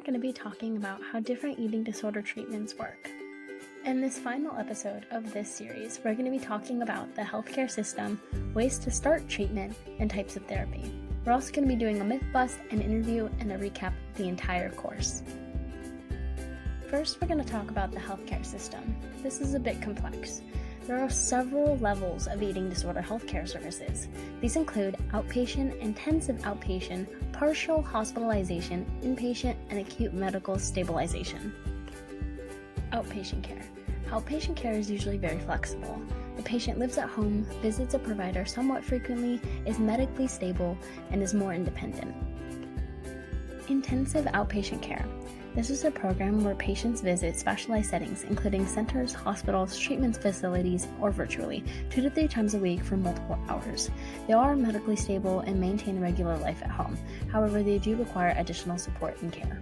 going to be talking about how different eating disorder treatments work. In this final episode of this series, we're going to be talking about the healthcare system, ways to start treatment, and types of therapy. We're also going to be doing a myth bust, an interview, and a recap of the entire course. First, we're going to talk about the healthcare system. This is a bit complex. There are several levels of eating disorder healthcare services. These include outpatient, intensive outpatient, partial hospitalization, inpatient, and acute medical stabilization. Outpatient care. Outpatient care is usually very flexible. The patient lives at home, visits a provider somewhat frequently, is medically stable, and is more independent. Intensive outpatient care. This is a program where patients visit specialized settings, including centers, hospitals, treatment facilities, or virtually, 2 to 3 times a week for multiple hours. They are medically stable and maintain a regular life at home. However, they do require additional support and care.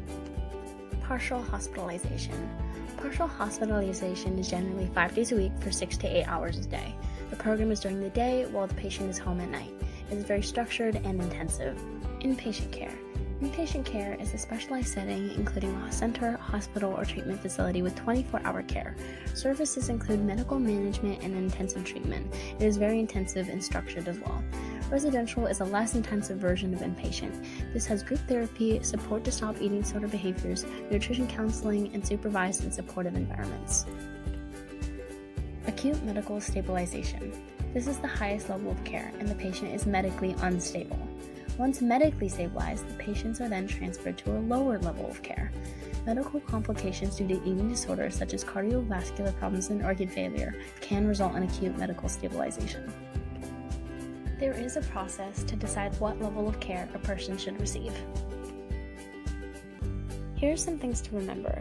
Partial hospitalization. Partial hospitalization is generally 5 days a week for 6 to 8 hours a day. The program is during the day while the patient is home at night. It is very structured and intensive. Inpatient care. Inpatient care is a specialized setting including a center, hospital, or treatment facility with 24-hour care. Services include medical management and intensive treatment. It is very intensive and structured as well. Residential is a less intensive version of inpatient. This has group therapy, support to stop eating disorder behaviors, nutrition counseling, and supervised and supportive environments. Acute medical stabilization. This is the highest level of care, and the patient is medically unstable. Once medically stabilized, the patients are then transferred to a lower level of care. Medical complications due to eating disorders such as cardiovascular problems and organ failure can result in acute medical stabilization. There is a process to decide what level of care a person should receive. Here are some things to remember.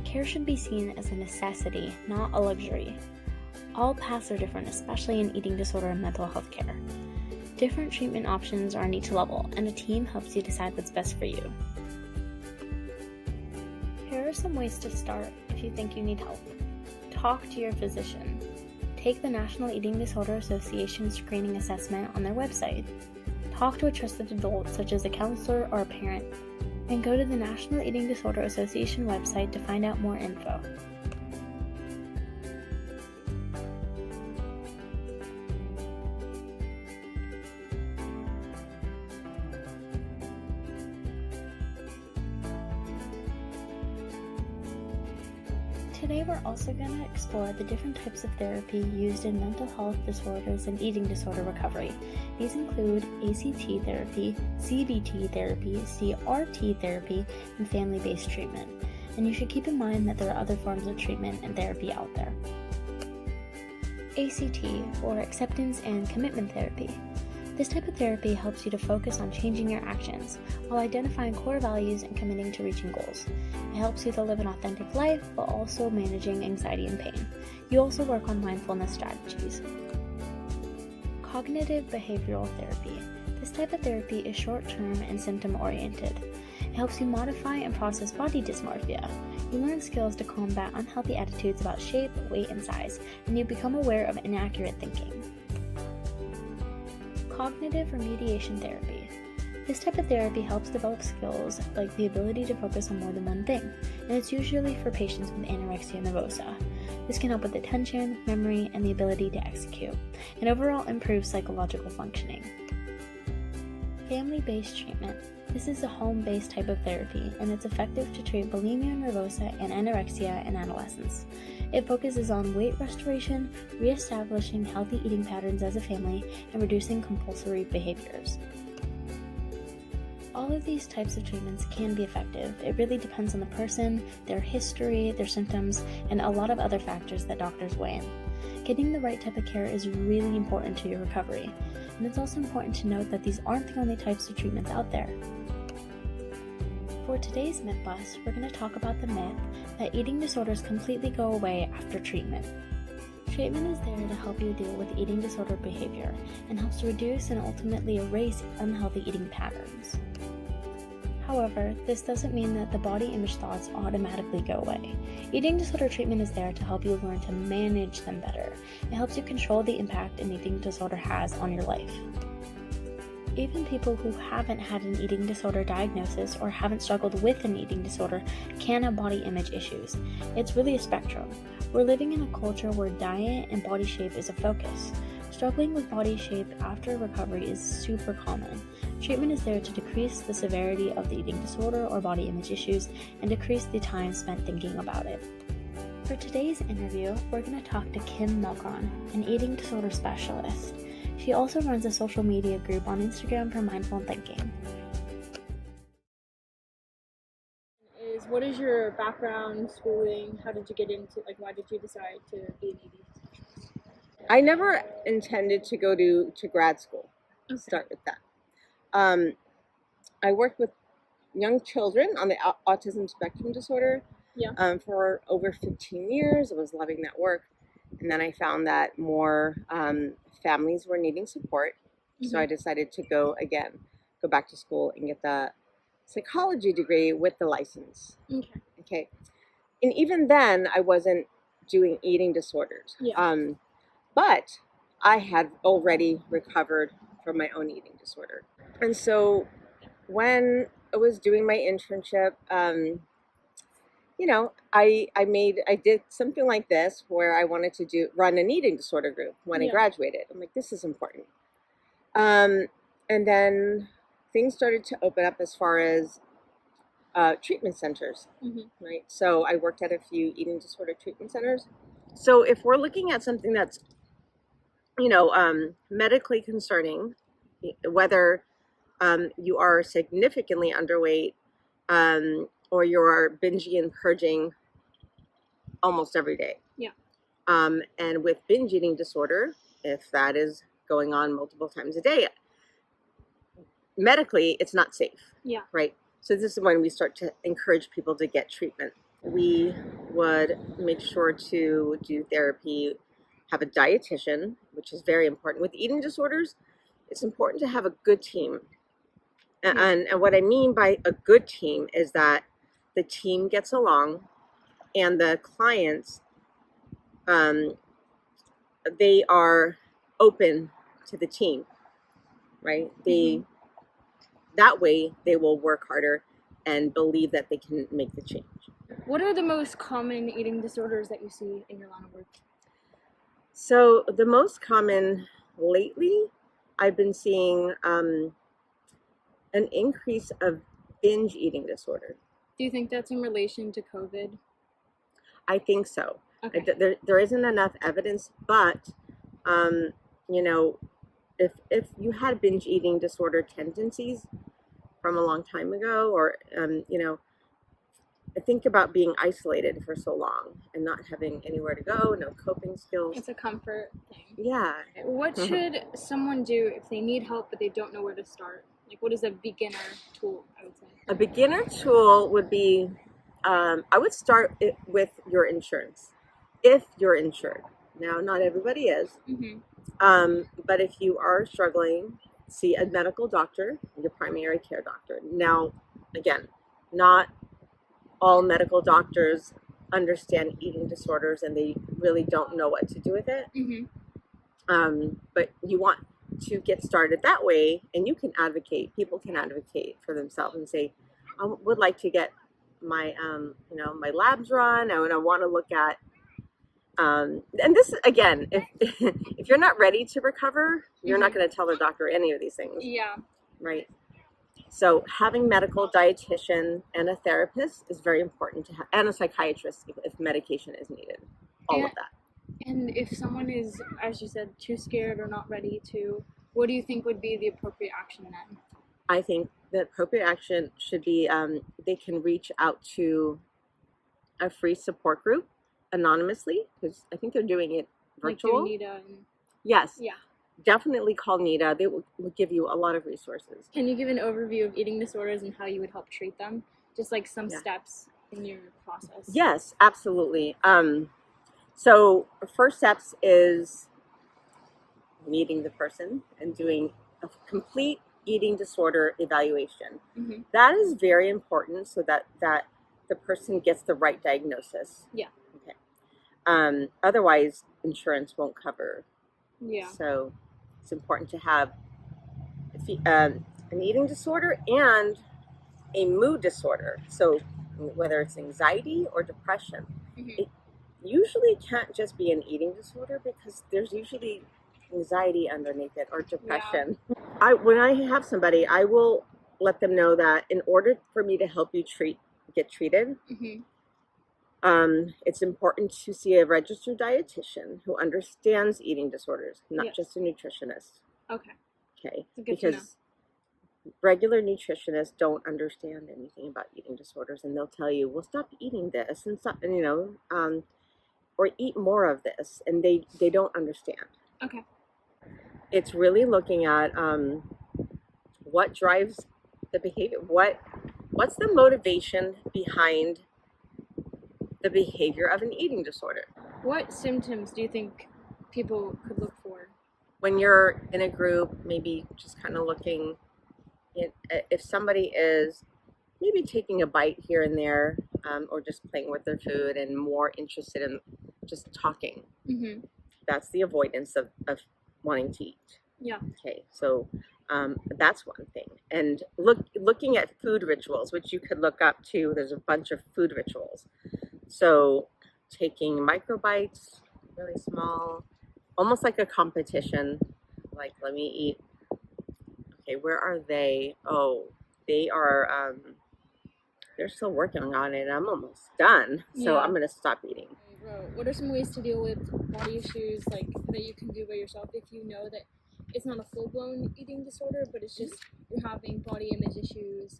Care should be seen as a necessity, not a luxury. All paths are different, especially in eating disorder and mental health care. Different treatment options are on each level, and a team helps you decide what's best for you. Here are some ways to start if you think you need help. Talk to your physician. Take the National Eating Disorder Association screening assessment on their website. Talk to a trusted adult, such as a counselor or a parent. And go to the National Eating Disorder Association website to find out more info. Today we're also going to explore the different types of therapy used in mental health disorders and eating disorder recovery. These include ACT therapy, CBT therapy, CRT therapy, and family-based treatment. And you should keep in mind that there are other forms of treatment and therapy out there. ACT, or Acceptance and Commitment Therapy. This type of therapy helps you to focus on changing your actions while identifying core values and committing to reaching goals. It helps you to live an authentic life while also managing anxiety and pain. You also work on mindfulness strategies. Cognitive behavioral therapy. This type of therapy is short-term and symptom-oriented. It helps you modify and process body dysmorphia. You learn skills to combat unhealthy attitudes about shape, weight, and size, and you become aware of inaccurate thinking. Cognitive remediation therapy. This type of therapy helps develop skills like the ability to focus on more than one thing, and it's usually for patients with anorexia nervosa. This can help with attention, memory, and the ability to execute, and overall improve psychological functioning. Family-based treatment. This is a home-based type of therapy, and it's effective to treat bulimia nervosa and anorexia in adolescents. It focuses on weight restoration, reestablishing healthy eating patterns as a family, and reducing compulsory behaviors. All of these types of treatments can be effective. It really depends on the person, their history, their symptoms, and a lot of other factors that doctors weigh in. Getting the right type of care is really important to your recovery, and it's also important to note that these aren't the only types of treatments out there. For today's myth bust, we're going to talk about the myth that eating disorders completely go away after treatment. Treatment is there to help you deal with eating disorder behavior and helps to reduce and ultimately erase unhealthy eating patterns. However, this doesn't mean that the body image thoughts automatically go away. Eating disorder treatment is there to help you learn to manage them better. It helps you control the impact an eating disorder has on your life. Even people who haven't had an eating disorder diagnosis or haven't struggled with an eating disorder can have body image issues. It's really a spectrum. We're living in a culture where diet and body shape is a focus. Struggling with body shape after recovery is super common. Treatment is there to decrease the severity of the eating disorder or body image issues and decrease the time spent thinking about it. For today's interview, we're going to talk to Kim Milcron, an eating disorder specialist. She also runs a social media group on Instagram for mindful thinking. What is your background, schooling? How did you get into, why did you decide to be an eating specialist? I never intended to go to grad school. Let's start with that. I worked with young children on the autism spectrum disorder for over 15 years. I was loving that work. And then I found that more families were needing support. So I decided to go back to school and get the psychology degree with the license. Okay. And even then, I wasn't doing eating disorders. But I had already recovered from my own eating disorder. And so when I was doing my internship, I did something like this where I wanted to run an eating disorder group when I graduated. I'm like, this is important. And then things started to open up as far as treatment centers, right? So I worked at a few eating disorder treatment centers. So if we're looking at something that's, medically concerning, whether you are significantly underweight or you are binging and purging almost every day. And with binge eating disorder, if that is going on multiple times a day, medically, it's not safe. Right? So this is when we start to encourage people to get treatment. We would make sure to do therapy, have a dietitian, which is very important. With eating disorders, it's important to have a good team. And what I mean by a good team is that the team gets along and the clients, they are open to the team, right? That way they will work harder and believe that they can make the change. What are the most common eating disorders that you see in your line of work? So the most common lately, I've been seeing an increase of binge eating disorder. Do you think that's in relation to COVID? I think so. Okay. There isn't enough evidence, but if you had binge eating disorder tendencies from a long time ago, or think about being isolated for so long and not having anywhere to go, no coping skills. It's a comfort thing. Yeah. What should someone do if they need help but they don't know where to start? What is a beginner tool, I would say? A beginner tool would be, I would start it with your insurance, if you're insured. Now, not everybody is, but if you are struggling, see a medical doctor, your primary care doctor. Now, again, not all medical doctors understand eating disorders and they really don't know what to do with it. But you want to get started that way, and you can advocate. People can advocate for themselves and say, I would like to get my my labs run. I want to look at and this, again, if you're not ready to recover, you're not going to tell the doctor any of these things. Right. So having medical dietitian and a therapist is very important to have, and a psychiatrist if medication is needed. All of that. And if someone is, as you said, too scared or not ready to, what do you think would be the appropriate action then? I think the appropriate action should be they can reach out to a free support group anonymously, because I think they're doing it virtual. Like NIDA and... Yes. Yeah. Definitely call NIDA. They will give you a lot of resources. Can you give an overview of eating disorders and how you would help treat them? Just some steps in your process. Yes, absolutely. So first steps is meeting the person and doing a complete eating disorder evaluation. That is very important so that the person gets the right diagnosis. Okay. Otherwise, insurance won't cover. So it's important to have, if an eating disorder and a mood disorder. So whether it's anxiety or depression, it usually can't just be an eating disorder because there's usually anxiety underneath it or depression. Yeah. When I have somebody, I will let them know that in order for me to help you get treated, it's important to see a registered dietitian who understands eating disorders, not just a nutritionist. Okay. Because regular nutritionists don't understand anything about eating disorders, and they'll tell you, well, stop eating this and stop, or eat more of this, and they don't understand. It's really looking at what drives the behavior. What's the motivation behind the behavior of an eating disorder? What symptoms do you think people could look for? When you're in a group, maybe just kind of looking, if somebody is maybe taking a bite here and there, or just playing with their food and more interested in just talking, that's the avoidance of wanting to eat. Okay, so that's one thing. And looking at food rituals, which you could look up too. There's a bunch of food rituals. So taking micro bites, really small, almost like a competition. Like, let me eat. Okay, where are they? Oh, they are, they're still working on it. I'm almost done. So I'm going to stop eating. What are some ways to deal with body issues that you can do by yourself if you know that it's not a full-blown eating disorder, but it's just you're having body image issues,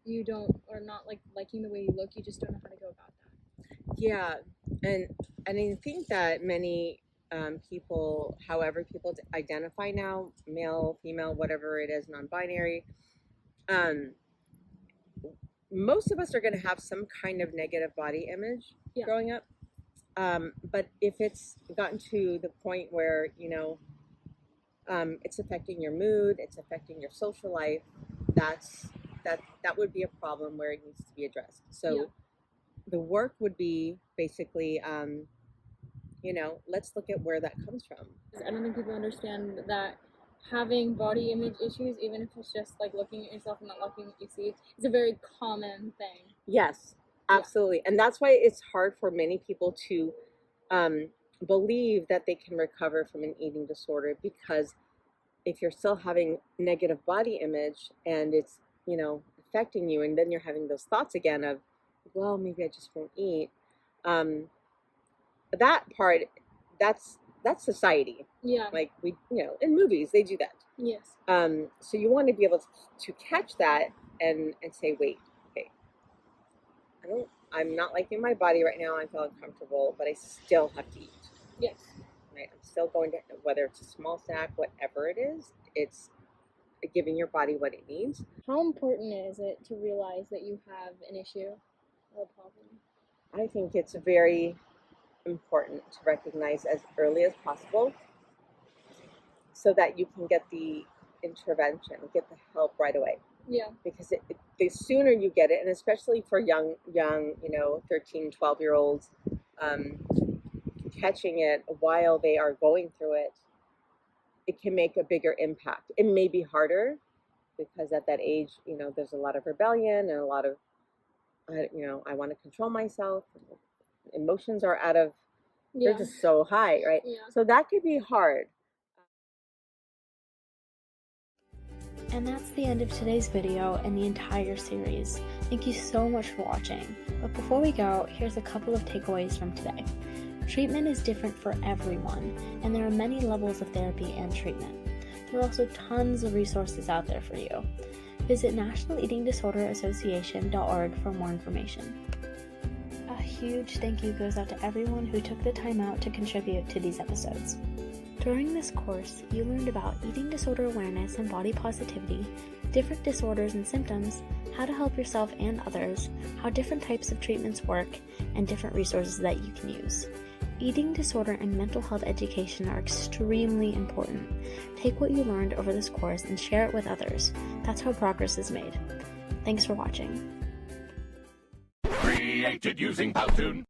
you are not liking the way you look, you just don't know how to go about that? Yeah, and I think that many people, however people identify now, male, female, whatever it is, non-binary, most of us are going to have some kind of negative body image growing up. But if it's gotten to the point where, it's affecting your mood, it's affecting your social life, that would be a problem where it needs to be addressed. So the work would be basically, let's look at where that comes from. I don't think people understand that having body image issues, even if it's just looking at yourself and not liking what you see, is a very common thing. Yes, absolutely. And that's why it's hard for many people to believe that they can recover from an eating disorder, because if you're still having negative body image and it's, affecting you, and then you're having those thoughts again of, well, maybe I just won't eat. That part, that's society. Like in movies, they do that. Yes. So you want to be able to catch that and say, wait, okay, I'm not liking my body right now. I feel uncomfortable, but I still have to eat. Yes. Right? I'm still going to, whether it's a small snack, whatever it is, it's giving your body what it needs. How important is it to realize that you have an issue or a problem? I think it's very important to recognize as early as possible so that you can get the intervention, get the help right away. Yeah. Because the sooner you get it, and especially for young, 13, 12-year-olds, catching it while they are going through it, it can make a bigger impact. It may be harder because at that age, there's a lot of rebellion and a lot of, I want to control myself. Emotions are they're just so high, right? Yeah. So that could be hard. And that's the end of today's video and the entire series. Thank you so much for watching. But before we go, here's a couple of takeaways from today. Treatment is different for everyone, and there are many levels of therapy and treatment. There are also tons of resources out there for you. Visit nationaleatingdisorderassociation.org for more information. A huge thank you goes out to everyone who took the time out to contribute to these episodes. During this course, you learned about eating disorder awareness and body positivity, different disorders and symptoms, how to help yourself and others, how different types of treatments work, and different resources that you can use. Eating disorder and mental health education are extremely important. Take what you learned over this course and share it with others. That's how progress is made. Thanks for watching. Created using Powtoon.